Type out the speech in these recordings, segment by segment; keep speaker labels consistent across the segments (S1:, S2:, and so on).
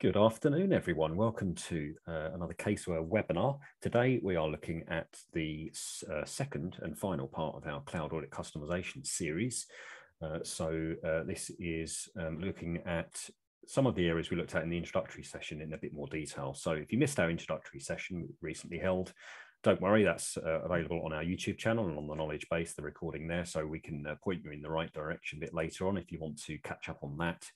S1: Good afternoon, everyone. Welcome to another Caseware webinar. Today, we are looking at the second and final part of our Cloud Audit Customization series. This is looking at some of the areas we looked at in the introductory session in a bit more detail. So if you missed our introductory session recently held, don't worry, that's available on our YouTube channel and on the knowledge base, the recording there, so we can point you in the right direction a bit later on if you want to catch up on that.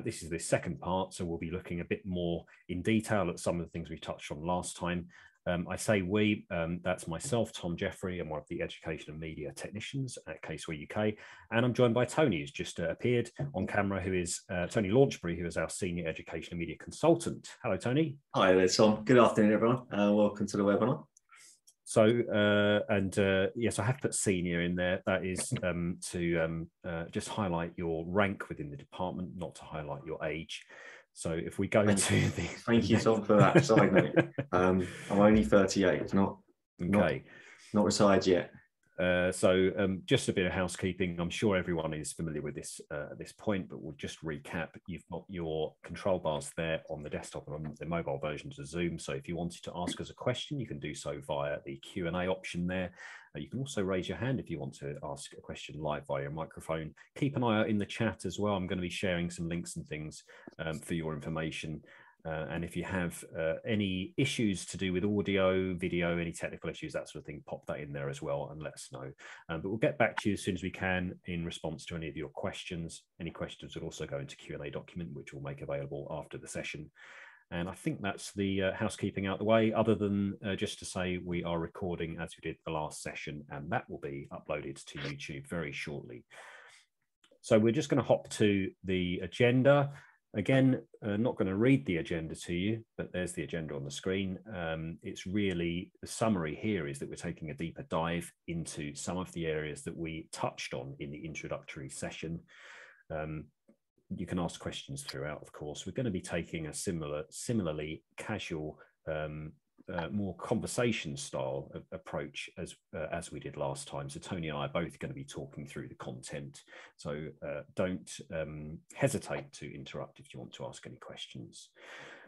S1: This is the second part, so we'll be looking a bit more in detail at some of the things we touched on last time. I say we, that's myself, Tom Jeffrey, and one of the education and media technicians at Caseware UK. And I'm joined by Tony, who's just appeared on camera, who is Tony Launchbury, who is our senior education and media consultant. Hello, Tony.
S2: Hi there, Tom. Good afternoon, everyone. Welcome to the webinar.
S1: So, yes, I have put senior in there. That is to just highlight your rank within the department, not to highlight your age. So if we go
S2: Thank you, Tom, for that side note. I'm only 38, not retired yet.
S1: Just a bit of housekeeping. I'm sure everyone is familiar with this at this point, but we'll just recap. You've got your control bars there on the desktop and on the mobile versions of Zoom. So if you wanted to ask us a question, you can do so via the Q&A option there. You can also raise your hand if you want to ask a question live via your microphone. Keep an eye out in the chat as well. I'm going to be sharing some links and things for your information. And if you have any issues to do with audio, video, any technical issues, that sort of thing, pop that in there as well and let us know. But we'll get back to you as soon as we can in response to any of your questions. Any questions will also go into Q&A document, which we'll make available after the session. And I think that's the housekeeping out the way, other than just to say we are recording as we did the last session, and that will be uploaded to YouTube very shortly. So we're just going to hop to the agenda. Again, not going to read the agenda to you, but there's the agenda on the screen. It's really, the summary here is that we're taking a deeper dive into some of the areas that we touched on in the introductory session. You can ask questions throughout, of course. We're going to be taking a similarly casual, more conversation style approach as we did last time. So Tony and I are both going to be talking through the content. So don't hesitate to interrupt if you want to ask any questions.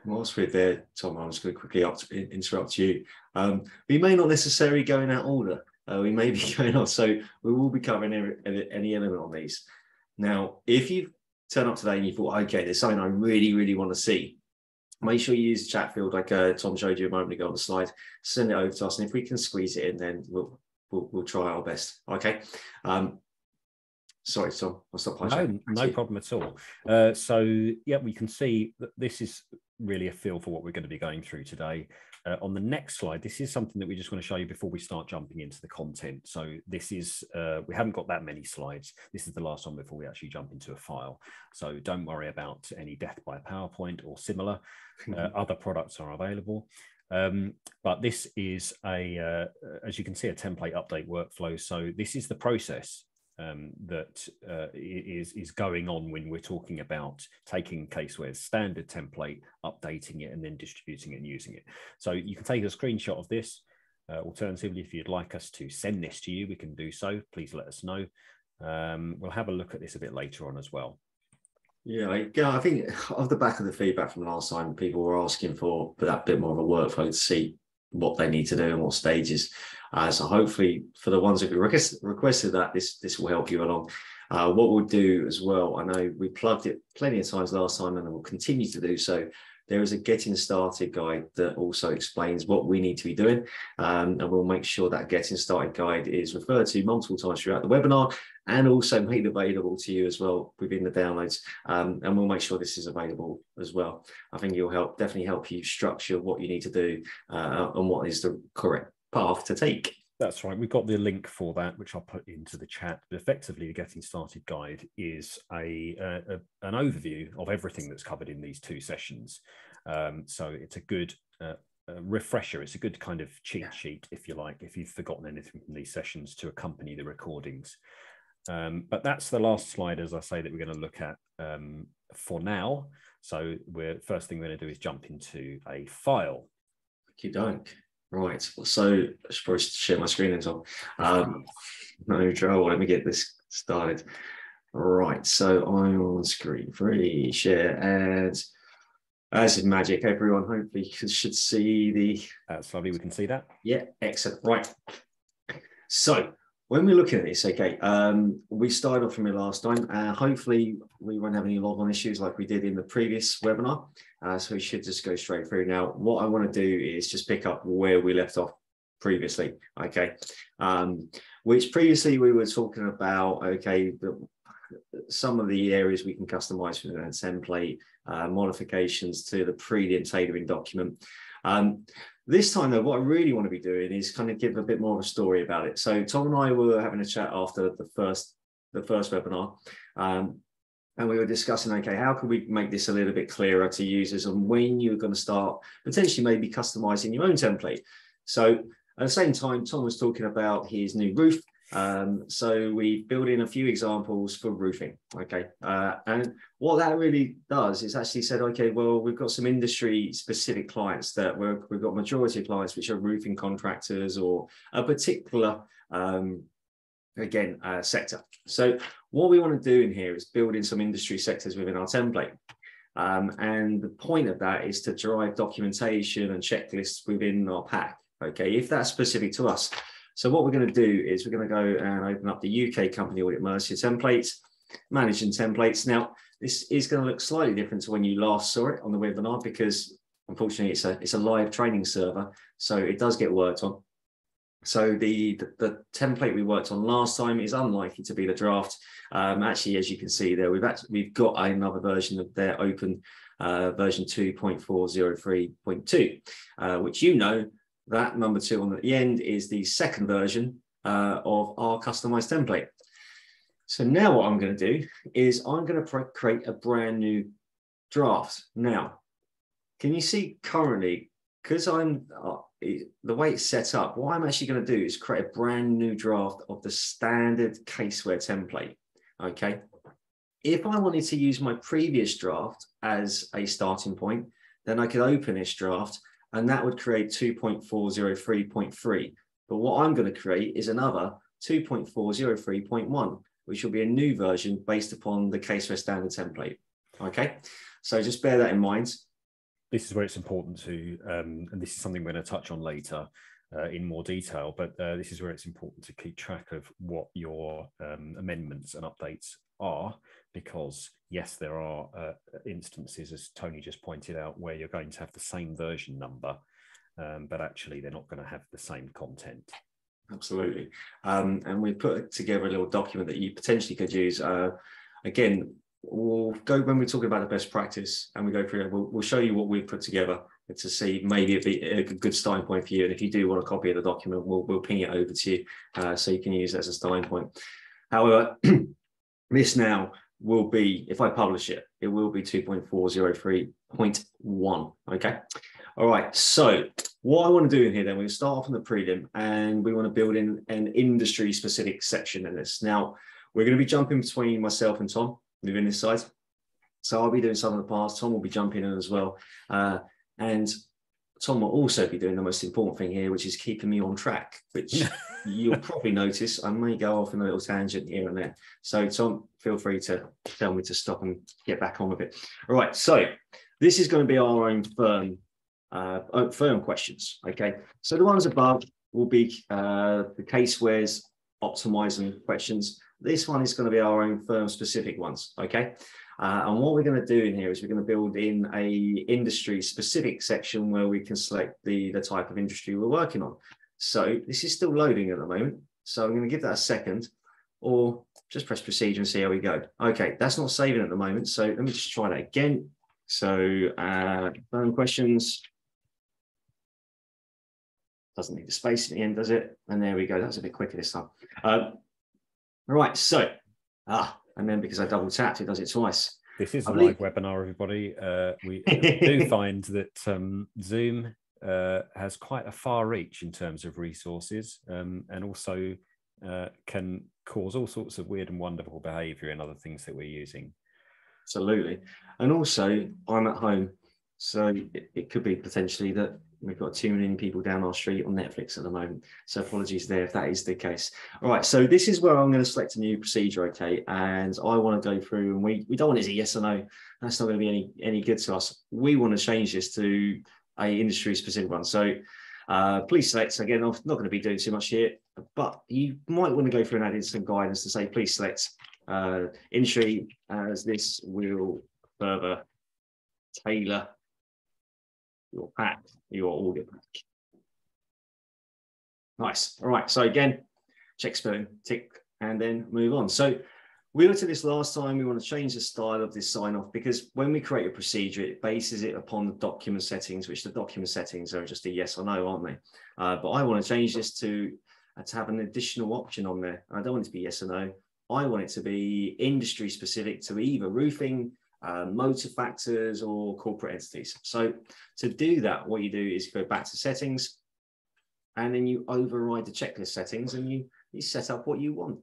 S2: Whilst we're there, Tom, I was going to quickly interrupt you. We may not necessarily go in that order. We may be going on, so we will be covering any element on these. Now, if you turn up today and you thought, okay, there's something I really, really want to see, make sure you use the chat field like Tom showed you a moment ago on the slide. Send it over to us, and if we can squeeze it in, then we'll try our best. Okay. Sorry, Tom. I'll stop.
S1: No problem at all. So yeah, we can see that this is really a feel for what we're going to be going through today. On the next slide, this is something that we just want to show you before we start jumping into the content. So this is, we haven't got that many slides. This is the last one before we actually jump into a file. So don't worry about any death by PowerPoint or similar. Other products are available. But this is as you can see, a template update workflow. So this is the process that is going on when we're talking about taking Caseware's standard template, updating it, and then distributing it and using it. So you can take a screenshot of this. Alternatively, if you'd like us to send this to you, we can do so. Please let us know. We'll have a look at this a bit later on as well.
S2: Yeah, I think off the back of the feedback from last time, people were asking for that bit more of a workflow to see what they need to do and what stages. So hopefully for the ones that requested that, this will help you along. What we'll do as well, I know we plugged it plenty of times last time and we'll continue to do so. There is a getting started guide that also explains what we need to be doing. And we'll make sure that getting started guide is referred to multiple times throughout the webinar and also made available to you as well within the downloads. And we'll make sure this is available as well. I think it'll definitely help you structure what you need to do and what is the correct path to take.
S1: That's right. We've got the link for that, which I'll put into the chat. But effectively, the Getting Started Guide is an overview of everything that's covered in these two sessions. So it's a good refresher. It's a good kind of cheat sheet, if you like, if you've forgotten anything from these sessions to accompany the recordings. But that's the last slide, as I say, that we're going to look at for now. So first thing we're going to do is jump into a file.
S2: You don't. Right, so I should probably share my screen and so on. No trouble, let me get this started. Right, so I'm on screen 3, share, ads. As is magic, everyone. Hopefully you should see the...
S1: That's lovely. We can see that.
S2: Yeah, excellent. Right. So when we're looking at this, okay, we started off from it last time. Hopefully we won't have any log-on issues like we did in the previous webinar. So we should just go straight through. Now, what I want to do is just pick up where we left off previously, okay, which previously we were talking about, okay, some of the areas we can customize within a template, modifications to the prelim tailoring document. This time, though, what I really want to be doing is kind of give a bit more of a story about it. So Tom and I were having a chat after the first webinar, and we were discussing, okay, how can we make this a little bit clearer to users and when you're going to start potentially maybe customizing your own template. So at the same time, Tom was talking about his new roof. So we built in a few examples for roofing, okay, and what that really does is actually said, okay, well, we've got some industry specific clients that we've got majority of clients which are roofing contractors or a particular sector. So what we want to do in here is build in some industry sectors within our template, and the point of that is to drive documentation and checklists within our pack, okay, if that's specific to us. So what we're going to do is we're going to go and open up the UK Company Audit Mercia templates, managing templates. Now, this is going to look slightly different to when you last saw it on the webinar because unfortunately it's a live training server, so it does get worked on. So the template we worked on last time is unlikely to be the draft. Actually, as you can see there, we've got another version of their open version 2.403.2, which that number 2 on the end is the second version of our customized template. So now what I'm going to do is I'm going to create a brand new draft. Now, can you see currently, because I'm the way it's set up, what I'm actually going to do is create a brand new draft of the standard Caseware template. Okay. If I wanted to use my previous draft as a starting point, then I could open this draft and that would create 2.403.3. But what I'm going to create is another 2.403.1, which will be a new version based upon the Caseware standard template. Okay, so just bear that in mind.
S1: This is where it's important to, and this is something we're going to touch on later in more detail, but this is where it's important to keep track of what your amendments and updates are, because yes, there are instances, as Tony just pointed out, where you're going to have the same version number, but actually they're not going to have the same content.
S2: Absolutely. And we put together a little document that you potentially could use. Again, we'll go when we're talking about the best practice and we go through it, we'll show you what we've put together to see maybe it'd be a good starting point for you. And if you do want a copy of the document, we'll ping it over to you so you can use it as a starting point. However, this now will be, if I publish it, it will be 2.403.1. Okay. All right. So what I want to do in here, then we'll start off on the prelim and we want to build in an industry specific section in this. Now we're going to be jumping between myself and Tom within this side. So I'll be doing some of the parts. Tom will be jumping in as well. And Tom will also be doing the most important thing here, which is keeping me on track, which you'll probably notice I may go off in a little tangent here and there. So Tom, feel free to tell me to stop and get back on with it. All right, so this is going to be our own firm questions, okay? So the ones above will be the Caseware's optimizing questions. This one is going to be our own firm specific ones, okay? And what we're going to do in here is we're going to build in a industry specific section where we can select the type of industry we're working on. So this is still loading at the moment. So I'm going to give that a second or just press procedure and see how we go. Okay, that's not saving at the moment. So let me just try that again. So firm questions. Doesn't need the space at the end, does it? And there we go. That was a bit quicker this time. Right, so, and then because I double tapped, it does it twice.
S1: This is a live webinar, everybody. We do find that Zoom has quite a far reach in terms of resources, and also can cause all sorts of weird and wonderful behavior in other things that we're using.
S2: Absolutely. And also, I'm at home, so it could be potentially that We've got too many people down our street on Netflix at the moment. So apologies there if that is the case. All right, so this is where I'm going to select a new procedure, okay? And I want to go through, and we don't want it as a yes or no. That's not going to be any good to us. We want to change this to a industry specific one. So please select, again, I'm not going to be doing too much here, but you might want to go through and add in some guidance to say, please select industry, as this will further tailor your pack, your audit pack. Nice. All right. So again, check spelling, tick, and then move on. So we looked at this last time. We want to change the style of this sign off because when we create a procedure, it bases it upon the document settings, which the document settings are just a yes or no, aren't they? But I want to change this to have an additional option on there. I don't want it to be yes or no. I want it to be industry specific to either roofing, motor factors, or corporate entities. So to do that, what you do is go back to settings, and then you override the checklist settings, and you set up what you want.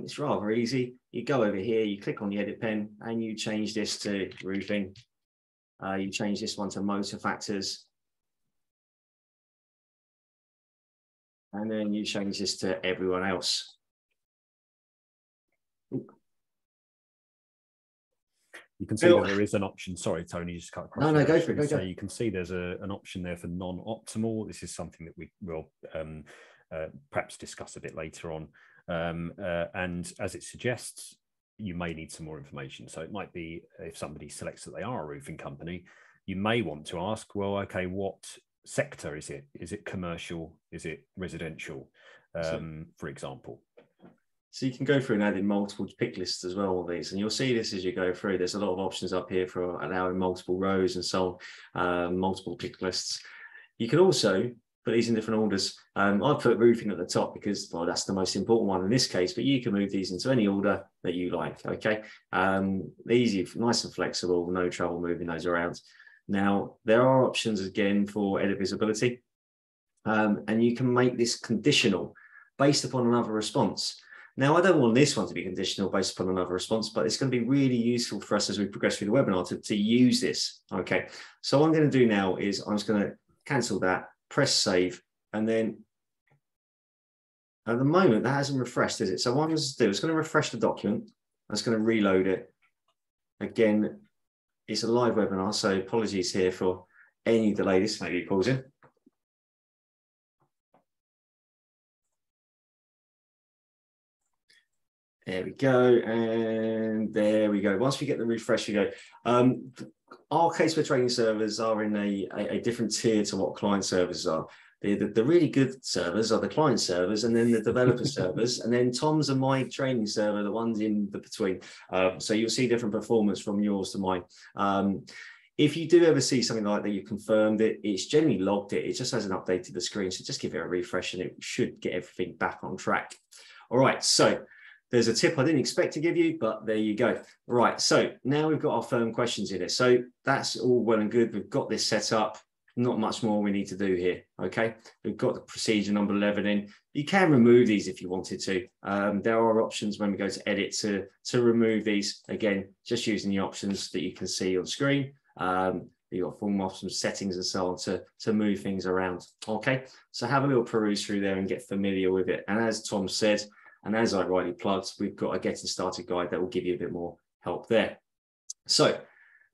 S2: It's rather easy. You go over here, you click on the edit pen, and you change this to roofing. You change this one to motor factors, and then you change this to everyone else.
S1: You can see that there is an option. Sorry, Tony, just cut across.
S2: No, go for it.
S1: So you can see there's an option there for non-optimal. This is something that we will perhaps discuss a bit later on. And as it suggests, you may need some more information. So it might be if somebody selects that they are a roofing company, you may want to ask, well, okay, what sector is it? Is it commercial? Is it residential, for example?
S2: So you can go through and add in multiple pick lists as well, all these, and you'll see this as you go through. There's a lot of options up here for allowing multiple rows and so on, multiple pick lists. You can also put these in different orders. I put roofing at the top because, well, that's the most important one in this case, but you can move these into any order that you like, okay? Easy, nice and flexible, no trouble moving those around. Now, there are options again for edit visibility, and you can make this conditional based upon another response. Now, I don't want this one to be conditional based upon another response, but it's going to be really useful for us as we progress through the webinar to use this. Okay, so what I'm going to do now is I'm just going to cancel that, press save, and then at the moment that hasn't refreshed, is it? So what I'm going to do is going to refresh the document. I'm just going to reload it. Again, it's a live webinar, so apologies here for any delay. This maybe pause in. There we go, and there we go. Once we get the refresh, we go. Our Caseware training servers are in a different tier to what client servers are. The really good servers are the client servers, and then the developer servers, and then Tom's and my training server, the ones in the between. So you'll see different performance from yours to mine. If you do ever see something like that, you confirmed it, it's generally logged it. It just hasn't updated the screen, so just give it a refresh, and it should get everything back on track. All right, so there's a tip I didn't expect to give you, but there you go. Right, so now we've got our firm questions in it. So that's all well and good. We've got this set up. Not much more we need to do here, okay? We've got the procedure number 11 in. You can remove these if you wanted to. There are options when we go to edit to remove these. Again, just using the options that you can see on screen. You've got form options, settings, and so on to move things around, okay? So have a little peruse through there and get familiar with it. And as Tom said, and as I rightly plugged, we've got a getting started guide that will give you a bit more help there. So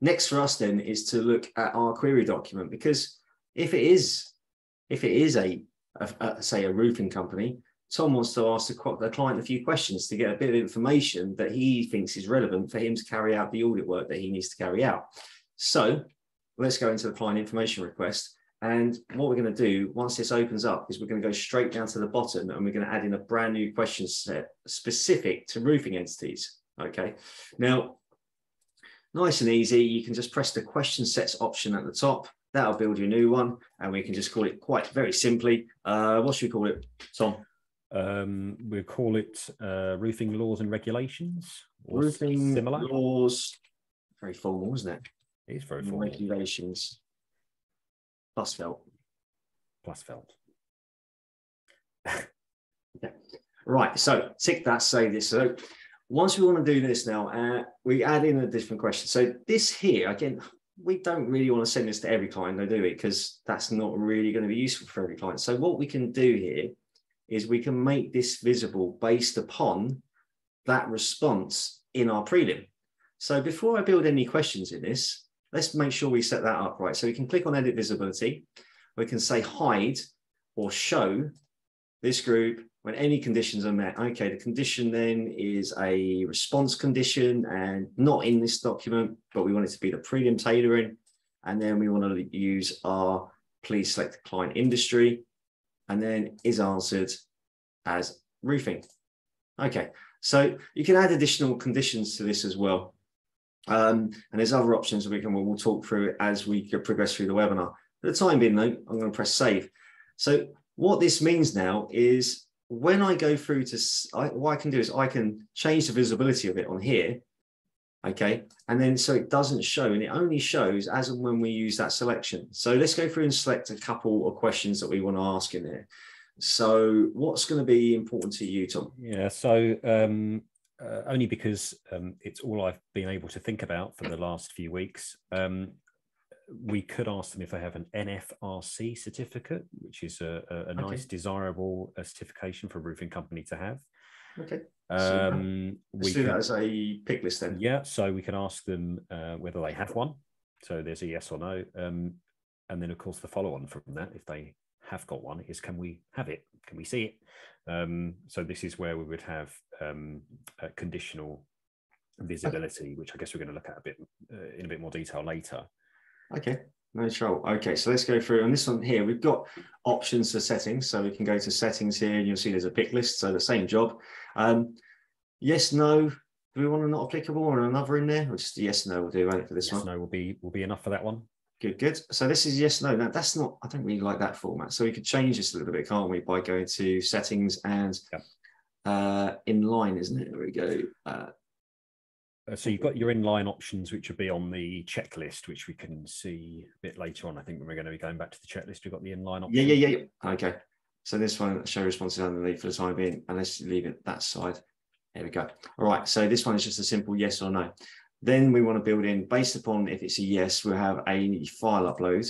S2: next for us then is to look at our query document, because if it is say a roofing company, Tom wants to ask the client a few questions to get a bit of information that he thinks is relevant for him to carry out the audit work that he needs to carry out. So let's go into the client information request. And what we're going to do once this opens up is we're going to go straight down to the bottom, and we're going to add in a brand new question set specific to roofing entities. Okay. Now, nice and easy. You can just press the question sets option at the top. That'll build you a new one, and we can just call it quite very simply. What should we call it, Tom?
S1: We'll call it roofing laws and regulations. Or
S2: roofing
S1: similar
S2: laws. Very formal, isn't it?
S1: It is very formal.
S2: Regulations. Plus felt.
S1: Plus felt.
S2: Okay. Right, so tick that, save this. So once we want to do this now, we add in a different question. So this here, again, we don't really want to send this to every client, though, do we? Because that's not really going to be useful for every client. So what we can do here is we can make this visible based upon that response in our prelim. So before I build any questions in this, let's make sure we set that up right. So we can click on Edit Visibility. We can say hide or show this group when any conditions are met. Okay, the condition then is a response condition and not in this document, but we want it to be the prelim tailoring. And then we want to use our please select the client industry, and then is answered as roofing. Okay, so you can add additional conditions to this as well. And there's other options we'll talk through it as we progress through the webinar. For the time being, though, I'm going to press save. So what this means now is when I go through to, what I can do is I can change the visibility of it on here, okay? And then so it doesn't show, and it only shows as and when we use that selection. So let's go through and select a couple of questions that we want to ask in there. So what's going to be important to you, Tom?
S1: Yeah, so only because it's all I've been able to think about for the last few weeks. We could ask them if they have an NFRC certificate, which is a nice, desirable certification for a roofing company to have.
S2: Okay.
S1: We
S2: do that as a pick list then.
S1: Yeah, so we can ask them whether they have one. So there's a yes or no. And then, of course, the follow-on from that, if they have got one, is can we have it? Can we see it? So this is where we would have a conditional visibility, which I guess we're going to look at in a bit more detail later.
S2: Okay, no trouble. Okay, so let's go through. On this one here, we've got options for settings. So we can go to settings here, and you'll see there's a pick list. So the same job. Yes, no. Do we want a not applicable or another in there? Or just yes, no will do, right, for this one?
S1: Yes, no will be enough for that one. Good,
S2: good. So this is yes, no. Now that's not, I don't really like that format. So we could change this a little bit, can't we, by going to settings and inline, isn't it? There we go.
S1: So you've got your inline options, which will be on the checklist, which we can see a bit later on. I think when we're going to be going back to the checklist, we've got the inline option.
S2: Yeah. Okay. So this one, show responses underneath for the time being, and let's leave it that side. There we go. All right. So this one is just a simple yes or no. Then we want to build in, based upon if it's a yes, we'll have a file upload.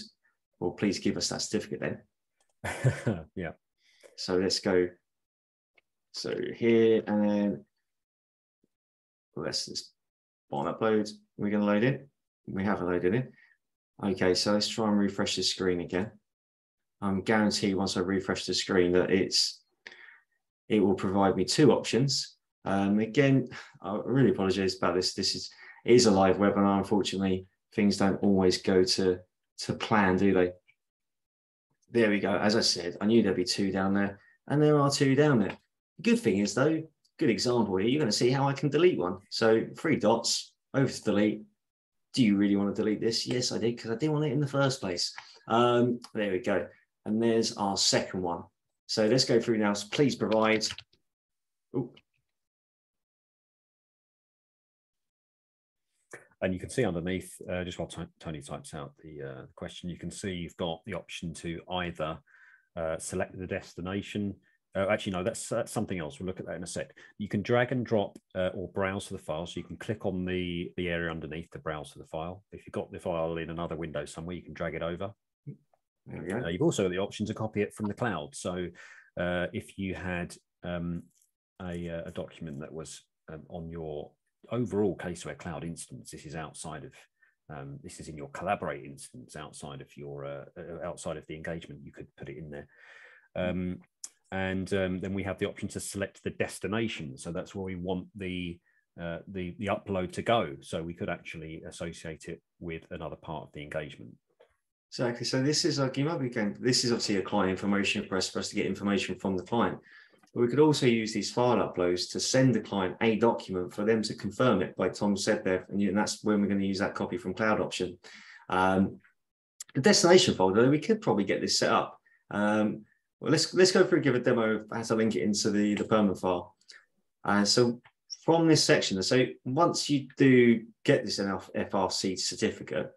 S2: Well, please give us that certificate then.
S1: Yeah.
S2: So let's go. So here, and then let's just on upload. We're going to load it. We haven't loaded it. Okay, so let's try and refresh the screen again. I'm guaranteed once I refresh the screen that it will provide me two options. Again, I really apologize about this. It is a live webinar. Unfortunately, things don't always go to plan, do they? There we go. As I said, I knew there'd be two down there, and there are two down there. The good thing is, though, good example here, you're going to see how I can delete one. So 3 dots, over to delete. Do you really want to delete this? Yes, I did, because I didn't want it in the first place. There we go. And there's our second one. So let's go through now. So please provide. Ooh.
S1: And you can see underneath, just while Tony types out the question, you can see you've got the option to either select the destination. Actually, no, that's something else. We'll look at that in a sec. You can drag and drop or browse to the file. So you can click on the area underneath to browse to the file. If you've got the file in another window somewhere, you can drag it over.
S2: There we go.
S1: You've also got the option to copy it from the cloud. So if you had a document that was on your overall Caseware cloud instance, this is outside of this is in your Collaborate instance outside of your outside of the engagement, you could put it in there. And then we have the option to select the destination. So that's where we want the upload to go. So we could actually associate it with another part of the engagement.
S2: Exactly. So this is like, you might be going, this is obviously a client information request for us to get information from the client. But we could also use these file uploads to send the client a document for them to confirm it, like Tom said there. And that's when we're going to use that copy from cloud option. The destination folder, we could probably get this set up. Well, let's go through and give a demo of how to link it into the permanent file. So from this section, so once you do get this FRC certificate,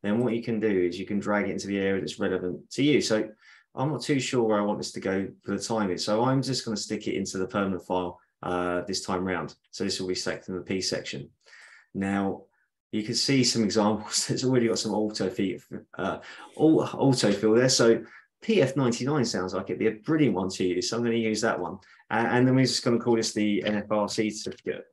S2: then what you can do is you can drag it into the area that's relevant to you. So I'm not too sure where I want this to go for the timing. So I'm just going to stick it into the permanent file this time round. So this will be selected in the P section. Now, you can see some examples. It's already got some autofill there. So PF99 sounds like it'd be a brilliant one to use. So I'm going to use that one. And then we're just going to call this the NFRC certificate.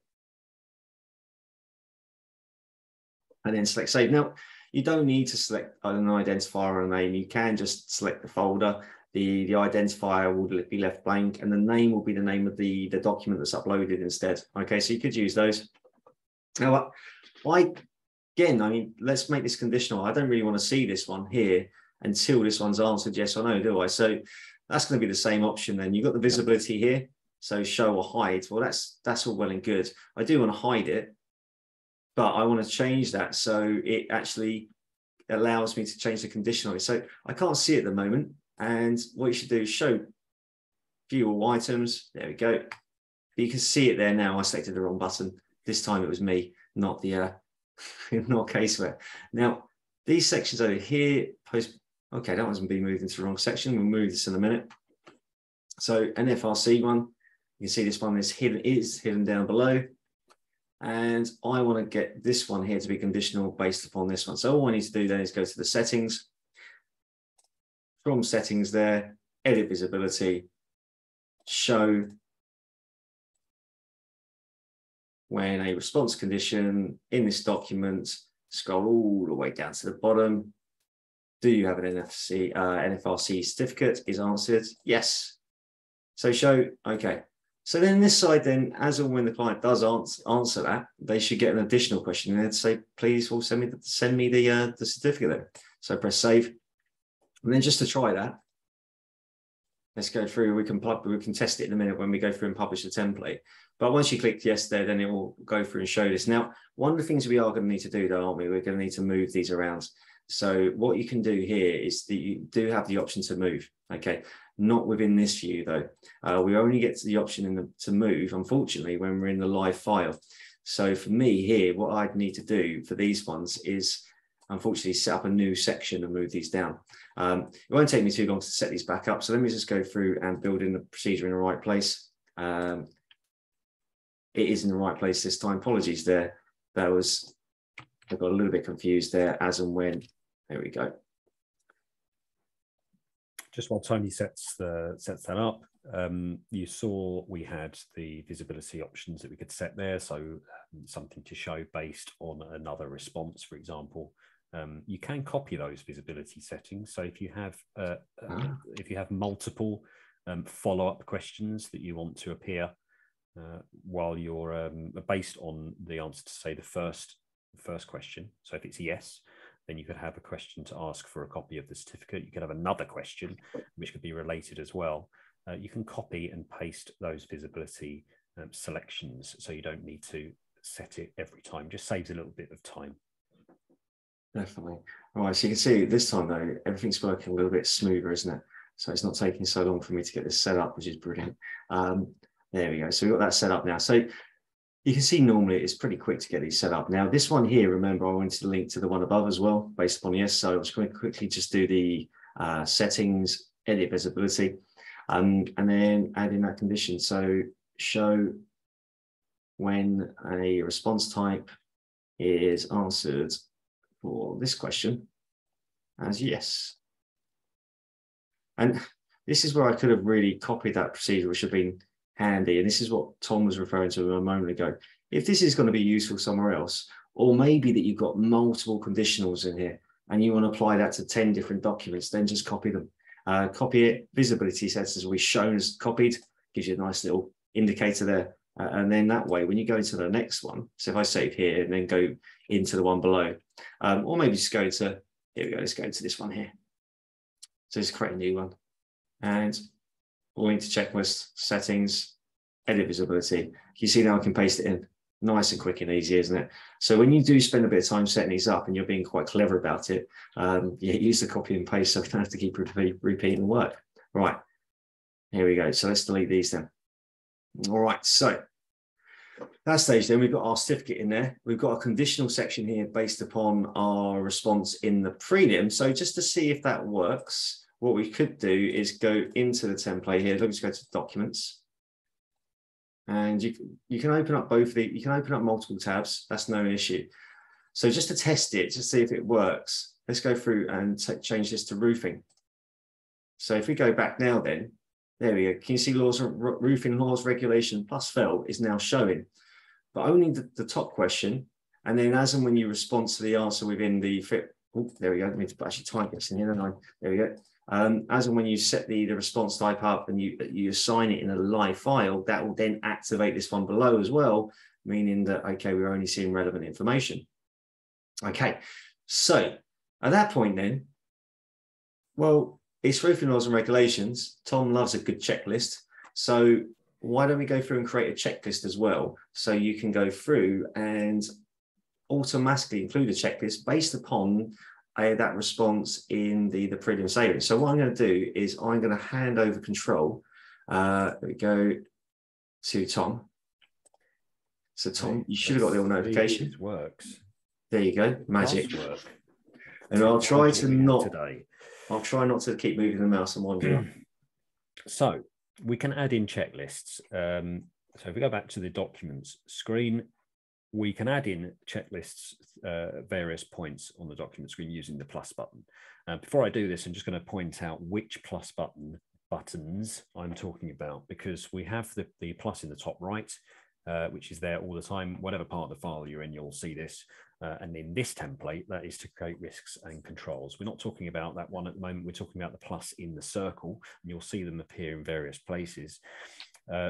S2: And then select save. Now, you don't need to select an identifier or a name. You can just select the folder. The identifier will be left blank, and the name will be the name of the document that's uploaded instead. Okay, so you could use those. Now, again, I mean, let's make this conditional. I don't really want to see this one here until this one's answered yes or no, do I? So that's going to be the same option then. You've got the visibility here, so show or hide. Well, that's all well and good. I do want to hide it, but I want to change that so it actually allows me to change the conditional. So I can't see it at the moment. And what you should do is show view all items. There we go. You can see it there now. I selected the wrong button. This time it was me, not the not Caseware. Now, these sections over here, okay, that one's been moved into the wrong section. We'll move this in a minute. So NFRC one, you can see this one is hidden down below. And I want to get this one here to be conditional based upon this one. So all I need to do then is go to the settings. From settings there, edit visibility, show when a response condition in this document, scroll all the way down to the bottom. Do you have an NFRC certificate? Is answered yes. So show, okay. So then this side then, as and when the client does answer that, they should get an additional question and they'd say, please well, send me the certificate then. So press save. And then just to try that, let's go through. We can test it in a minute when we go through and publish the template. But once you click yes there, then it will go through and show this. Now, one of the things we are going to need to do, though, aren't we? We're going to need to move these around. So what you can do here is that you do have the option to move. Okay, not within this view though. We only get to the option to move, unfortunately, when we're in the live file. So for me here, what I'd need to do for these ones is unfortunately set up a new section and move these down. It won't take me too long to set these back up. So let me just go through and build in the procedure in the right place. It is in the right place this time. Apologies there. I got a little bit confused there as and when. There we go.
S1: Just while Tony sets that up, you saw we had the visibility options that we could set there. So something to show based on another response, for example. You can copy those visibility settings. So if you have multiple follow-up questions that you want to appear while you're based on the answer to say the first question. So if it's yes, then you could have a question to ask for a copy of the certificate. You could have another question which could be related as well. You can copy and paste those visibility selections, so you don't need to set it every time. Just saves a little bit of time.
S2: Definitely. All right, so you can see this time though, everything's working a little bit smoother, isn't it? So it's not taking so long for me to get this set up, which is brilliant. There we go. So we've got that set up now. So you can see normally it's pretty quick to get these set up. Now this one here, remember I wanted to link to the one above as well, based upon yes. So I was going to quickly just do the settings, edit visibility, and then add in that condition. So show when a response type is answered for this question as yes. And this is where I could have really copied that procedure, which would have been handy. And this is what Tom was referring to a moment ago. If this is going to be useful somewhere else, or maybe that you've got multiple conditionals in here and you want to apply that to 10 different documents, then just copy them. Copy it. Visibility sets as we shown as copied, gives you a nice little indicator there. And then that way, when you go into the next one, so if I save here and then go into the one below, or maybe just go into, here we go, let's go into this one here. So just create a new one. And we'll into checklist, settings, edit visibility. You see now I can paste it in. Nice and quick and easy, isn't it? So when you do spend a bit of time setting these up and you're being quite clever about it, use the copy and paste so you don't have to keep repeating the work. Right, here we go. So let's delete these then. All right, so that stage then we've got our certificate in there. We've got a conditional section here based upon our response in the prelim. So just to see if that works, what we could do is go into the template here. Let's go to documents. And you can open up you can open up multiple tabs. That's no issue. So just to test it, to see if it works, let's go through and change this to roofing. So if we go back now, then there we go. Can you see roofing laws regulation plus felt is now showing, but only the top question. And then as and when you respond to the answer within the fit, oh, there we go. I need to actually type this in here. There we go. As and when you set the response type up and you assign it in a live file, that will then activate this one below as well, meaning that, okay, we're only seeing relevant information. Okay, so at that point then, well, it's roofing laws and regulations. Tom loves a good checklist. So why don't we go through and create a checklist as well? So you can go through and automatically include a checklist based upon that response in the prelim savings. So what I'm going to do is I'm going to hand over control. There we go to Tom. So Tom, you should have got the little notification.
S1: It works.
S2: There you go, magic. And I'll try to not. I'll try not to keep moving the mouse and wandering.
S1: So we can add in checklists. So if we go back to the documents screen, we can add in checklists, various points on the document screen using the plus button. Before I do this, I'm just going to point out which plus buttons I'm talking about, because we have the plus in the top right, which is there all the time. Whatever part of the file you're in, you'll see this. And in this template, that is to create risks and controls. We're not talking about that one at the moment. We're talking about the plus in the circle, and you'll see them appear in various places.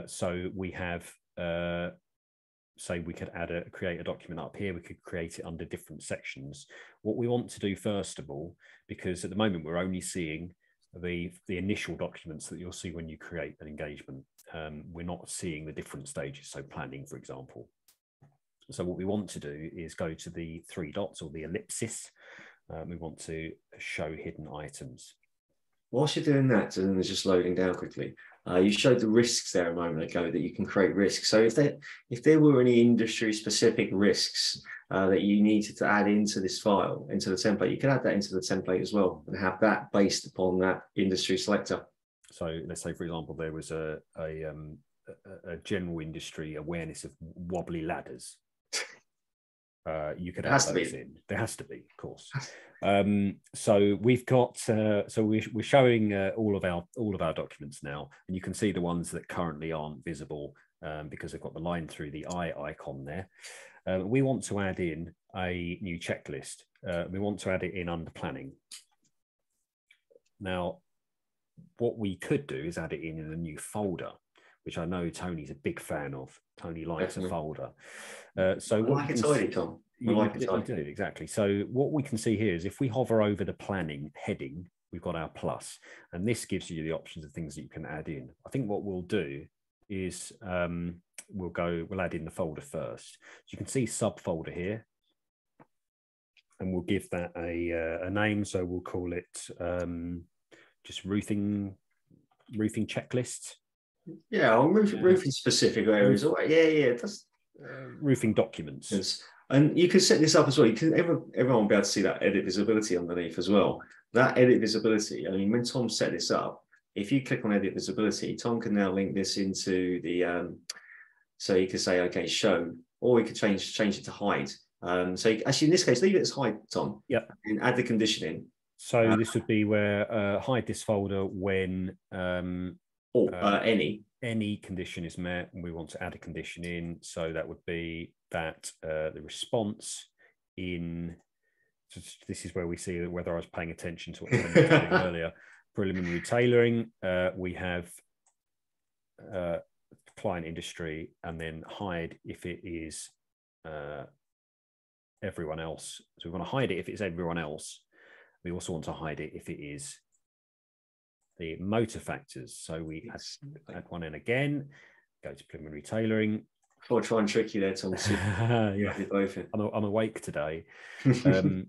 S1: So we have, say we could create a document up here. We could create it under different sections. What we want to do first of all, because at the moment we're only seeing the initial documents that you'll see when you create an engagement. We're not seeing the different stages, so planning, for example. So what we want to do is go to the 3 dots or the ellipsis. We want to show hidden items.
S2: Whilst you're doing that, and it's just loading down quickly, you showed the risks there a moment ago that you can create risks. So if there were any industry-specific risks that you needed to add into this file, into the template, you can add that into the template as well and have that based upon that industry selector.
S1: So let's say, for example, there was a general industry awareness of wobbly ladders. You could add those in. There has to be, of course. So we've got. So we're showing all of our documents now, and you can see the ones that currently aren't visible because they've got the line through the eye icon there. We want to add in a new checklist. We want to add it in under planning. Now, what we could do is add it in a new folder, which I know Tony's a big fan of. Tony likes a folder. So
S2: I like it tidy, Tom. I like it tidy.
S1: Exactly. So what we can see here is if we hover over the planning heading, we've got our plus, and this gives you the options of things that you can add in. I think what we'll do is we'll add in the folder first. So you can see subfolder here, and we'll give that a name. So we'll call it just roofing checklist.
S2: Yeah, on roofing specific areas. Yeah, that's
S1: roofing documents.
S2: Yes. And you can set this up as well. You can everyone will be able to see that edit visibility underneath as well. That edit visibility. I mean, when Tom set this up, if you click on edit visibility, Tom can now link this into the. So you could say, okay, show, or we could change it to hide. So actually, in this case, leave it as hide, Tom.
S1: Yep.
S2: And add the condition in.
S1: So this would be where hide this folder when any condition is met, and we want to add a condition in. So that would be that the response in. So this is where we see whether I was paying attention to what I was doing earlier. Preliminary tailoring. We have client industry, and then hide if it is everyone else. So we want to hide it if it's everyone else. We also want to hide it if it is the motor factors. So we add one in again, go to preliminary tailoring.
S2: I'll try and trick you there, Tom.
S1: Yeah, I'm awake today.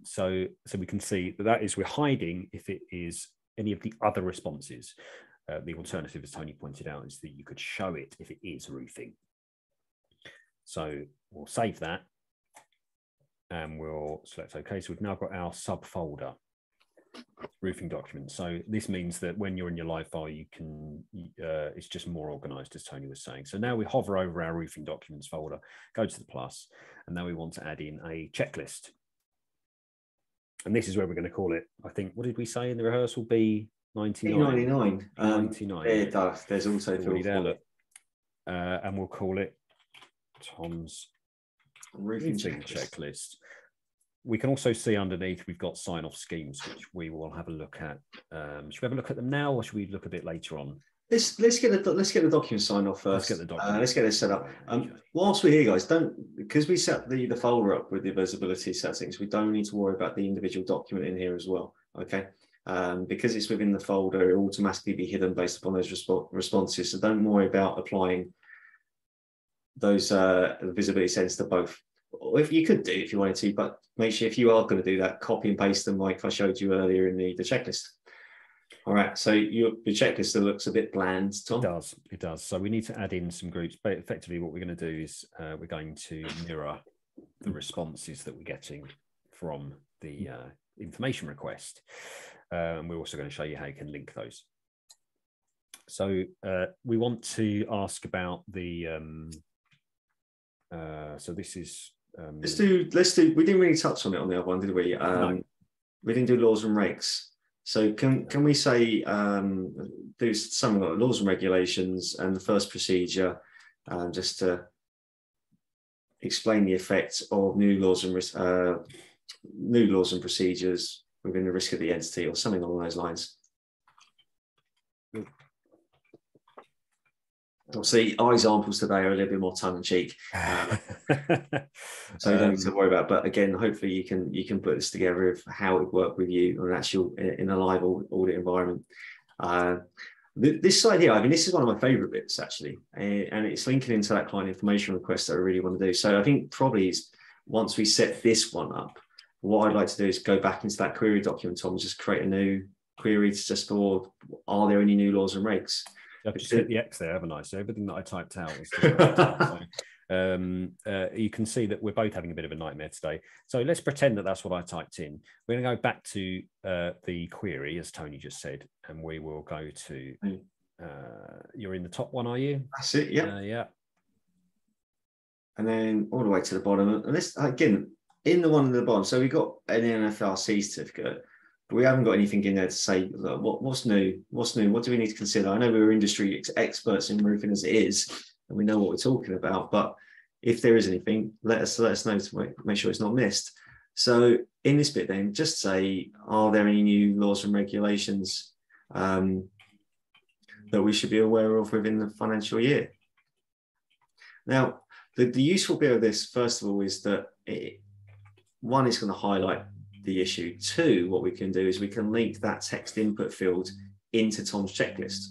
S1: So we can see that is we're hiding if it is any of the other responses. The alternative, as Tony pointed out, is that you could show it if it is roofing. So we'll save that and we'll select OK. So we've now got our subfolder roofing documents. So this means that when you're in your live file, you can it's just more organized, as Tony was saying. So now we hover over our roofing documents folder, go to the plus, and now we want to add in a checklist. And this is where we're going to call it, I think, what did we say in the rehearsal? B99.
S2: B99.
S1: B99.
S2: There's also
S1: there, and we'll call it Tom's roofing checklist. We can also see underneath we've got sign-off schemes, which we will have a look at. Should we have a look at them now, or should we look a bit later on?
S2: Let's get the document signed off first. Let's get this set up.
S1: Okay.
S2: Whilst we're here, guys, because we set the folder up with the visibility settings, we don't need to worry about the individual document in here as well. Okay, because it's within the folder, it will automatically be hidden based upon those responses. So don't worry about applying those visibility settings to both. Or if you could do, if you wanted to, but make sure if you are going to do that, copy and paste them like I showed you earlier in the checklist. All right, so your checklist still looks a bit bland, Tom.
S1: It does. So we need to add in some groups. But effectively, what we're going to do is we're going to mirror the responses that we're getting from the information request. And we're also going to show you how you can link those. So we want to ask about the. So this is.
S2: Let's do. We didn't really touch on it on the other one, did we?
S1: No.
S2: We didn't do laws and regs. So can we say do some of the laws and regulations and the first procedure, just to explain the effects of new laws and procedures within the risk of the entity, or something along those lines. Obviously, our examples today are a little bit more tongue in cheek, so you don't need to worry about. But again, hopefully you can put this together of how it would work with you on in a live audit environment. This slide here, I mean, this is one of my favourite bits actually, and it's linking into that client information request that I really want to do. So I think probably once we set this one up, what I'd like to do is go back into that query document, Tom, and just create a new query just for, are there any new laws and regs?
S1: I've just hit the X there, haven't I? So everything that I typed out was you can see that we're both having a bit of a nightmare today. So let's pretend that that's what I typed in. We're going to go back to the query, as Tony just said, and we will go to, you're in the top one, are you?
S2: That's it, yeah.
S1: Yeah.
S2: And then all the way to the bottom. And this, again, in the one at the bottom, so we've got an NFRC certificate, but we haven't got anything in there to say, what's new? What's new? What do we need to consider? I know we're industry experts in roofing as it is, and we know what we're talking about, but if there is anything, let us know to make sure it's not missed. So in this bit then, just say, are there any new laws and regulations that we should be aware of within the financial year? Now, the useful bit of this, first of all, is that one, is going to highlight the issue. Two, what we can do is we can link that text input field into Tom's checklist.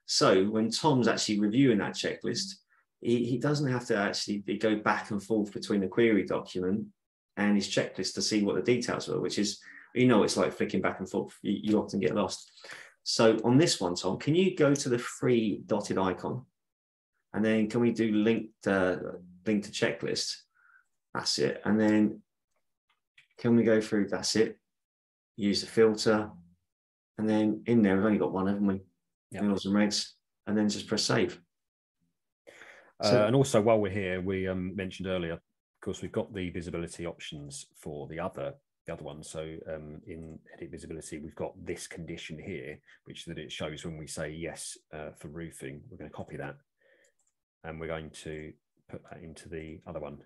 S2: So when Tom's actually reviewing that checklist, he doesn't have to actually go back and forth between the query document and his checklist to see what the details were, which is, it's like flicking back and forth. You often get lost. So on this one, Tom, can you go to the free dotted icon? And then can we do link to checklist? That's it. And then can we go through, that's it. Use the filter. And then in there, we've only got one, haven't we?
S1: Yep.
S2: Laws and regs. And then just press save.
S1: And also, while we're here, we mentioned earlier, of course, we've got the visibility options for the other one. So in edit visibility, we've got this condition here, which that it shows when we say yes for roofing. We're going to copy that, and we're going to put that into the other one.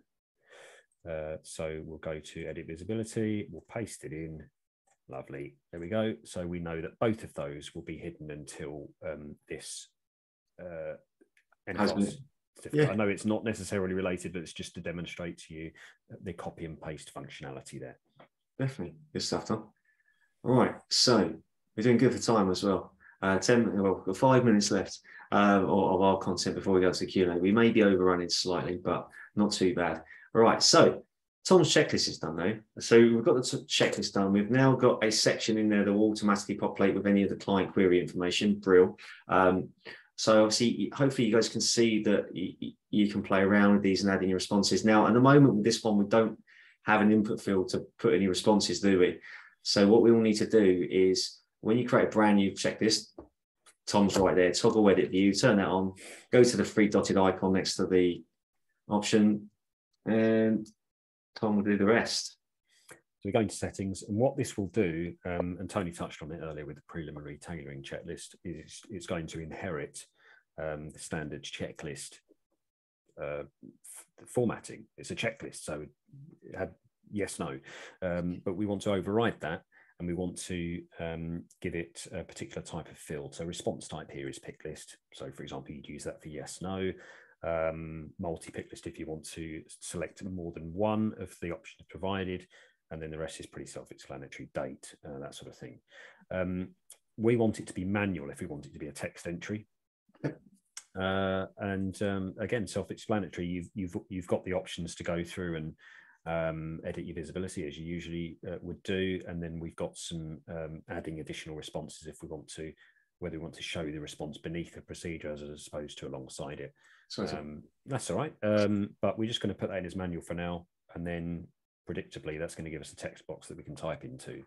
S1: So we'll go to edit visibility, we'll paste it in. Lovely. There we go. So we know that both of those will be hidden until this I know it's not necessarily related, but it's just to demonstrate to you the copy and paste functionality there.
S2: Definitely. Good stuff, Tom. All right. So we're doing good for time as well. 5 minutes left of our content before we go to the Q&A. We may be overrunning slightly, but not too bad. All right. So Tom's checklist is done now. So we've got the checklist done. We've now got a section in there that will automatically populate with any of the client query information. Brill. So obviously, hopefully you guys can see that you can play around with these and add in your responses. Now, at the moment with this one, we don't have an input field to put any responses, do we? So what we will need to do is when you create a brand new checklist, Tom's right there, toggle edit view, turn that on, go to the three dotted icon next to the option, and Tom will do the rest.
S1: we go into settings, and what this will do, and Tony touched on it earlier with the preliminary tailoring checklist, is it's going to inherit the standard checklist formatting. It's a checklist, so it had yes, no, but we want to override that, and we want to give it a particular type of field. So response type here is pick list. So for example, you'd use that for yes, no. Multi-pick list if you want to select more than one of the options provided, and then the rest is pretty self-explanatory, date, that sort of thing. We want it to be manual if we want it to be a text entry. Again, self-explanatory. You've got the options to go through and edit your visibility as you usually would do, and then we've got some adding additional responses if we want to, whether we want to show the response beneath a procedure as opposed to alongside it. That's all right, but we're just going to put that in as manual for now, and then predictably that's going to give us a text box that we can type into.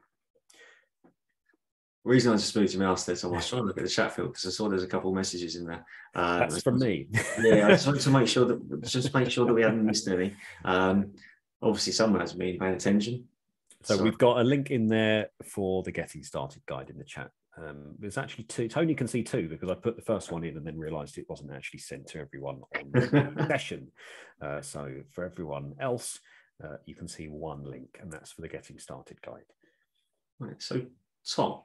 S2: The reason I just moved your mouse there, so I was trying to look at the chat field because I saw there's a couple of messages in there.
S1: That's from me.
S2: Yeah, I just wanted to make sure that we hadn't missed any. Obviously, someone has been paying attention.
S1: So we've got a link in there for the Getting Started guide in the chat. There's actually two. Tony can see two because I put the first one in and then realised it wasn't actually sent to everyone on the session. So for everyone else, you can see one link, and that's for the Getting Started guide.
S2: Right. So Tom,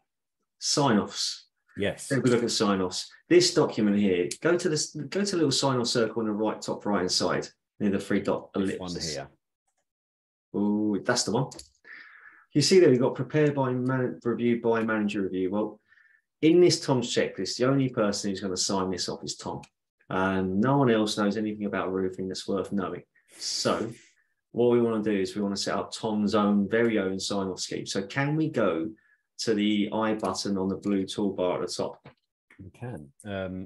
S2: sign-offs.
S1: Yes.
S2: If we look at sign-offs, this document here, go to the little sign-off circle on the right top right hand side near the three dot ellipsis.
S1: One here.
S2: Oh, that's the one. You see that we've got prepared by reviewed by manager review. Well, in this Tom's checklist, the only person who's going to sign this off is Tom. No one else knows anything about roofing that's worth knowing. So what we want to do is we want to set up Tom's very own sign-off scheme. So can we go to the I button on the blue toolbar at the top?
S1: We can.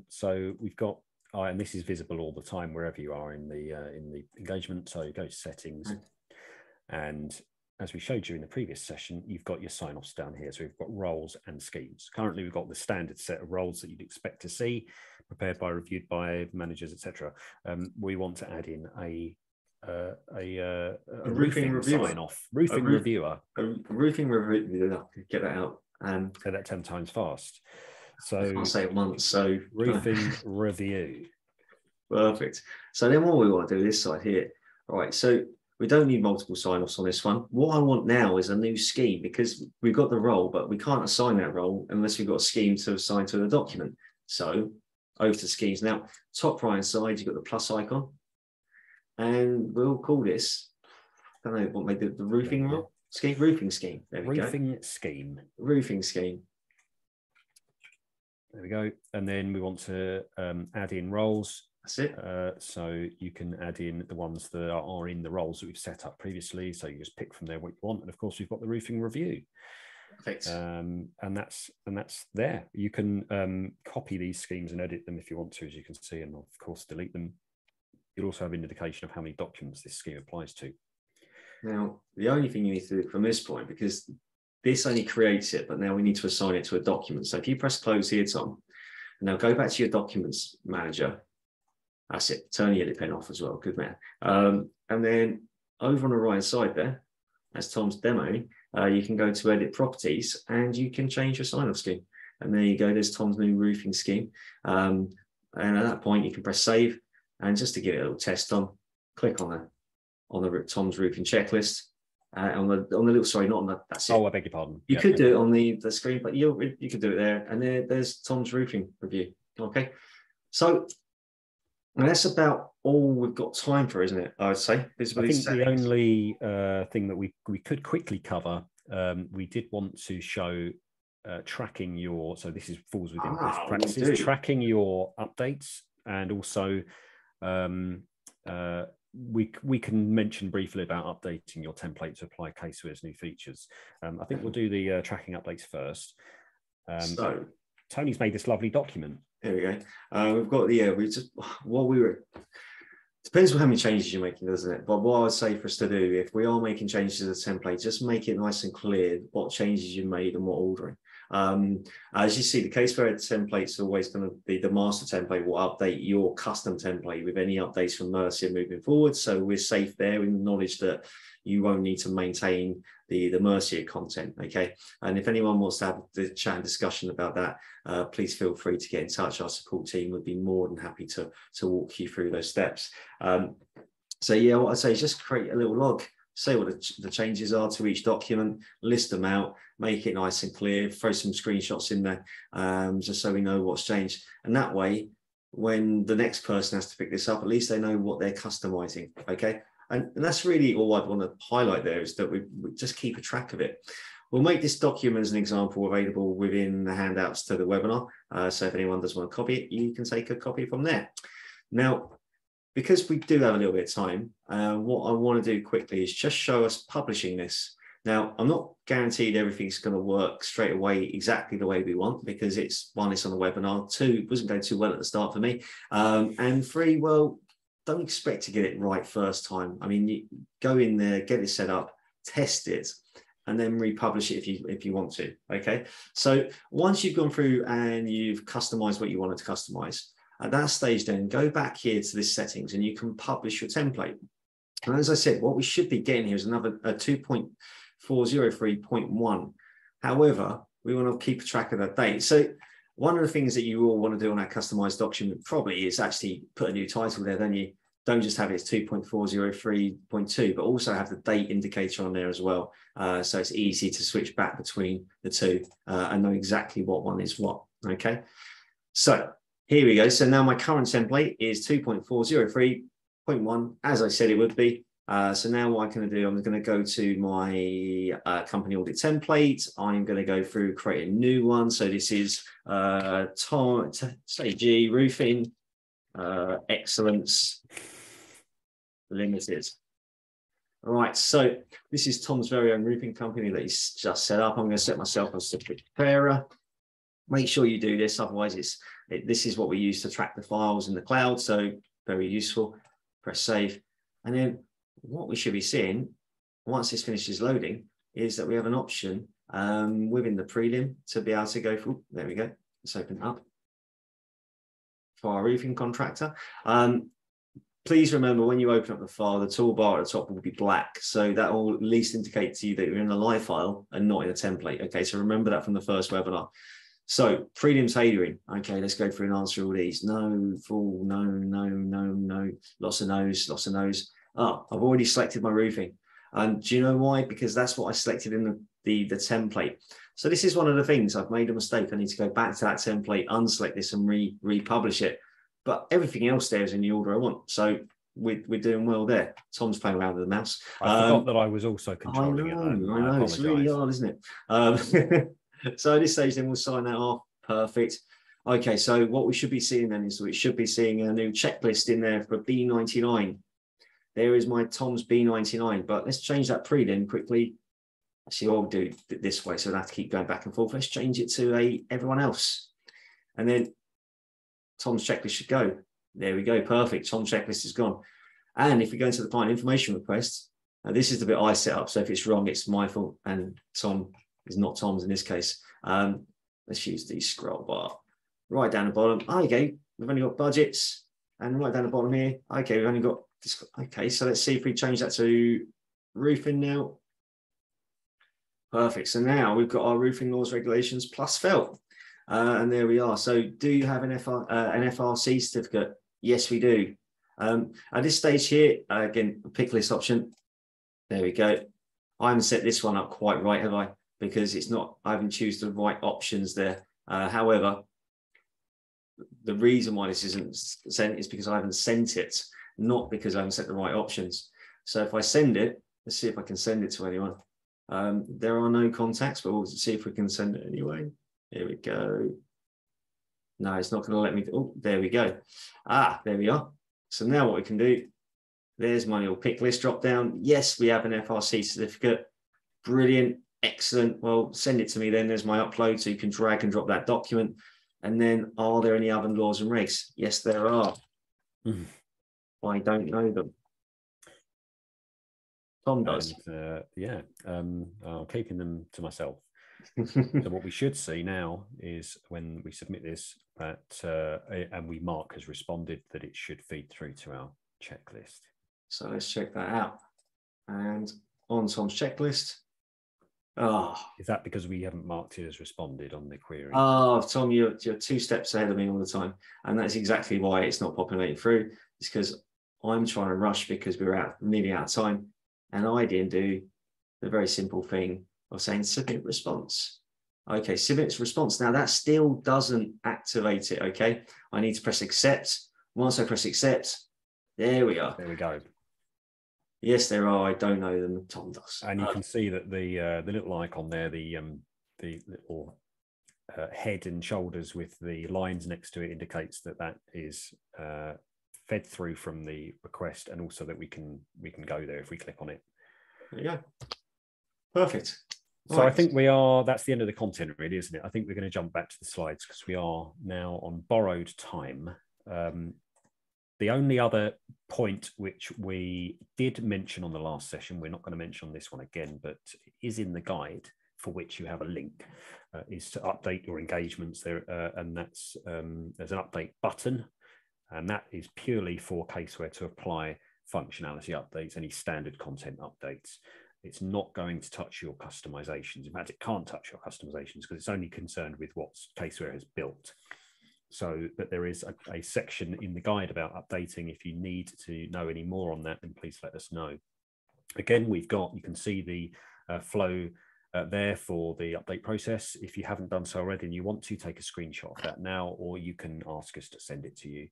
S1: So we've got, and this is visible all the time wherever you are in the engagement. So you go to settings, and as we showed you in the previous session, you've got your sign-offs down here. So we've got roles and schemes. Currently, we've got the standard set of roles that you'd expect to see, prepared by, reviewed by managers, etc. We want to add in a roofing reviewer. Sign-off. Roofing reviewer.
S2: A roofing reviewer. Get that out.
S1: Say that 10 times fast. So
S2: I'll say it once. So
S1: roofing review.
S2: Perfect. So then what we want to do this side here. All right. So we don't need multiple sign-offs on this one. What I want now is a new scheme, because we've got the role, but we can't assign that role unless we've got a scheme to assign to the document. So over to schemes. Now, top right side, you've got the plus icon. And we'll call this, I don't know what made the roofing scheme. Roofing scheme. There we go.
S1: Roofing scheme.
S2: Roofing scheme.
S1: There we go. And then we want to add in roles.
S2: That's it.
S1: So you can add in the ones that are in the roles that we've set up previously. So you just pick from there what you want. And of course, we've got the roofing review.
S2: Perfect.
S1: And that's there. You can copy these schemes and edit them if you want to, as you can see, and of course delete them. You'll also have an indication of how many documents this scheme applies to.
S2: Now, the only thing you need to do from this point, because this only creates it, but now we need to assign it to a document. So if you press close here, Tom, and now go back to your documents manager. That's it. Turn the edit pen off as well. Good man. And then over on the right side there, as Tom's demoing, you can go to edit properties and you can change your sign-off scheme. And there you go. There's Tom's new roofing scheme. And at that point, you can press save. And just to give it a little test on, click on the Tom's roofing checklist. On the little, sorry, not on the, that's it.
S1: Oh, I beg your pardon.
S2: You could do it on the screen, but you could do it there. And there's Tom's roofing review. Okay. So that's about all we've got time for, isn't it? I would say.
S1: I think the only thing that we could quickly cover, we did want to show tracking your, so this falls within best practices, tracking your updates, and also we can mention briefly about updating your template to apply Caseware's new features. I think we'll do the tracking updates first. So Tony's made this lovely document.
S2: There we go. We've got depends on how many changes you're making, doesn't it? But what I would say for us to do, if we are making changes to the template, just make it nice and clear what changes you made and what ordering. As you see, the Caseware template is always going to be the master template will update your custom template with any updates from Mercia moving forward. So we're safe there in the knowledge that you won't need to maintain the mercy of content. Okay, and if anyone wants to have the chat and discussion about that, please feel free to get in touch. Our support team would be more than happy to walk you through those steps. So yeah, what I'd say is just create a little log, say what the changes are to each document, list them out, make it nice and clear, throw some screenshots in there, just so we know what's changed. And that way, when the next person has to pick this up, at least they know what they're customizing. Okay, and that's really all I'd want to highlight there, is that we just keep a track of it. We'll make this document as an example available within the handouts to the webinar. So if anyone does want to copy it, you can take a copy from there. Now, because we do have a little bit of time, what I want to do quickly is just show us publishing this. Now, I'm not guaranteed everything's going to work straight away exactly the way we want, because it's on the webinar. 2, it wasn't going too well at the start for me. And 3, well, don't expect to get it right first time. I mean, you go in there, get it set up, test it, and then republish it if you want to. Okay. So once you've gone through and you've customized what you wanted to customize, at that stage, then go back here to this settings and you can publish your template. And as I said, what we should be getting here is another 2.403.1. However, we want to keep track of that date. So one of the things that you all want to do on that customized document probably is actually put a new title there. Then you don't just have it as 2.403.2, but also have the date indicator on there as well. So it's easy to switch back between the two and know exactly what one is what. Okay. So here we go. So now my current template is 2.403.1, as I said it would be. So now what I'm going to do, I'm going to go to my company audit template. I'm going to go through, create a new one. So this is say G Roofing Excellence Limited. All right, so this is Tom's very own roofing company that he's just set up. I'm going to set myself as certificate preparer. Make sure you do this, otherwise this is what we use to track the files in the cloud, so very useful. Press save. And then what we should be seeing, once this finishes loading, is that we have an option within the prelim to be able to go through. There we go. Let's open it up for our roofing contractor. Please remember, when you open up the file, the toolbar at the top will be black. So that will at least indicate to you that you're in a live file and not in a template. Okay, so remember that from the first webinar. So prelim tailoring. Okay, let's go through and answer all these. No, full, no, no, no, no. Lots of no's, lots of no's. Oh, I've already selected my roofing. And do you know why? Because that's what I selected in the template. So this is one of the things. I've made a mistake. I need to go back to that template, unselect this and republish it. But everything else there is in the order I want. So we're doing well there. Tom's playing around with the mouse.
S1: I forgot that I was also controlling it.
S2: I know. It's really hard, isn't it? So at this stage, then we'll sign that off. Perfect. Okay, so what we should be seeing then is we should be seeing a new checklist in there for B99. There is my Tom's B99, but let's change that prelim quickly. Actually, I'll do it this way, so I have to keep going back and forth. Let's change it to everyone else. And then Tom's checklist should go. There we go. Perfect. Tom's checklist is gone. And if we go into the client information request, this is the bit I set up. So if it's wrong, it's my fault. And Tom is not Tom's in this case. Let's use the scroll bar. Right down the bottom. Okay, we've only got budgets. And right down the bottom here. Okay, we've only got this. Okay, so let's see if we change that to roofing now. Perfect. So now we've got our roofing laws, regulations plus felt. And there we are. So do you have an FRC certificate? Yes, we do. At this stage here, again, pick list option. There we go. I haven't set this one up quite right, have I? Because it's not, I haven't chosen the right options there. However, the reason why this isn't sent is because I haven't sent it, not because I haven't set the right options. So if I send it, let's see if I can send it to anyone. There are no contacts, but we'll see if we can send it anyway. Here we go. No, it's not going to let me. Oh, there we go. Ah, there we are. So now what we can do, there's my little pick list drop down. Yes, we have an FRC certificate. Brilliant. Excellent. Well, send it to me then. There's my upload. So you can drag and drop that document. And then, are there any other laws and regs? Yes, there are. I don't know them. Tom does.
S1: And, yeah, I'm keeping them to myself. So what we should see now is when we submit this, that and we mark as responded, that it should feed through to our checklist.
S2: So let's check that out. And on Tom's checklist, Oh,
S1: Is that because we haven't marked it as responded on the query?
S2: oh, Tom, you're 2 steps ahead of me all the time. And that's exactly why it's not populating through. It's because I'm trying to rush because we're nearly out of time. And I didn't do the very simple thing of saying submit response. Okay, submit response. Now that still doesn't activate it. Okay, I need to press accept. Once I press accept, there we are.
S1: There we go.
S2: Yes, there are. I don't know them. Tom does.
S1: And you can see that the little icon there, the little head and shoulders with the lines next to it indicates that that is fed through from the request, and also that we can go there if we click on it.
S2: There you go. Perfect.
S1: So I think that's the end of the content, really, isn't it? I think we're going to jump back to the slides because we are now on borrowed time. The only other point which we did mention on the last session, we're not going to mention on this one again, but is in the guide, for which you have a link, is to update your engagements there. And that's there's an update button, and that is purely for Caseware to apply functionality updates, any standard content updates. It's not going to touch your customizations. In fact, it can't touch your customizations because it's only concerned with what Caseware has built. So, but there is a section in the guide about updating. If you need to know any more on that, then please let us know. Again, you can see the flow there for the update process. If you haven't done so already and you want to, take a screenshot of that now, or you can ask us to send it to you.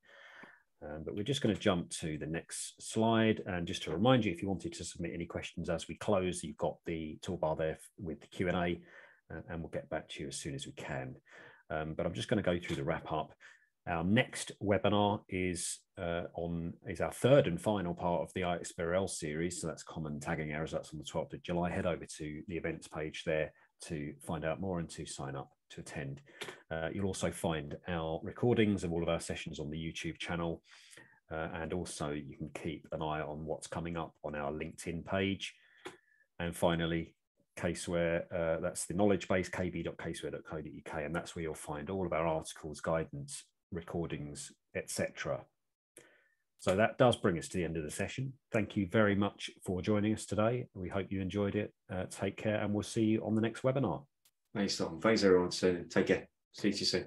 S1: But we're just going to jump to the next slide. And just to remind you, if you wanted to submit any questions as we close, you've got the toolbar there with the Q&A, and we'll get back to you as soon as we can. But I'm just going to go through the wrap up. Our next webinar is our third and final part of the iXBRL series. So that's common tagging errors. That's on the 12th of July. Head over to the events page there to find out more and to sign up to attend. You'll also find our recordings of all of our sessions on the YouTube channel. And also you can keep an eye on what's coming up on our LinkedIn page. And finally, Caseware, that's the knowledge base, kb.caseware.co.uk, and that's where you'll find all of our articles, guidance, recordings, etc. So that does bring us to the end of the session. Thank you very much for joining us today. We hope you enjoyed it. Take care, and we'll see you on the next webinar.
S2: Thanks, Tom. Thanks, everyone. So take care. See you soon.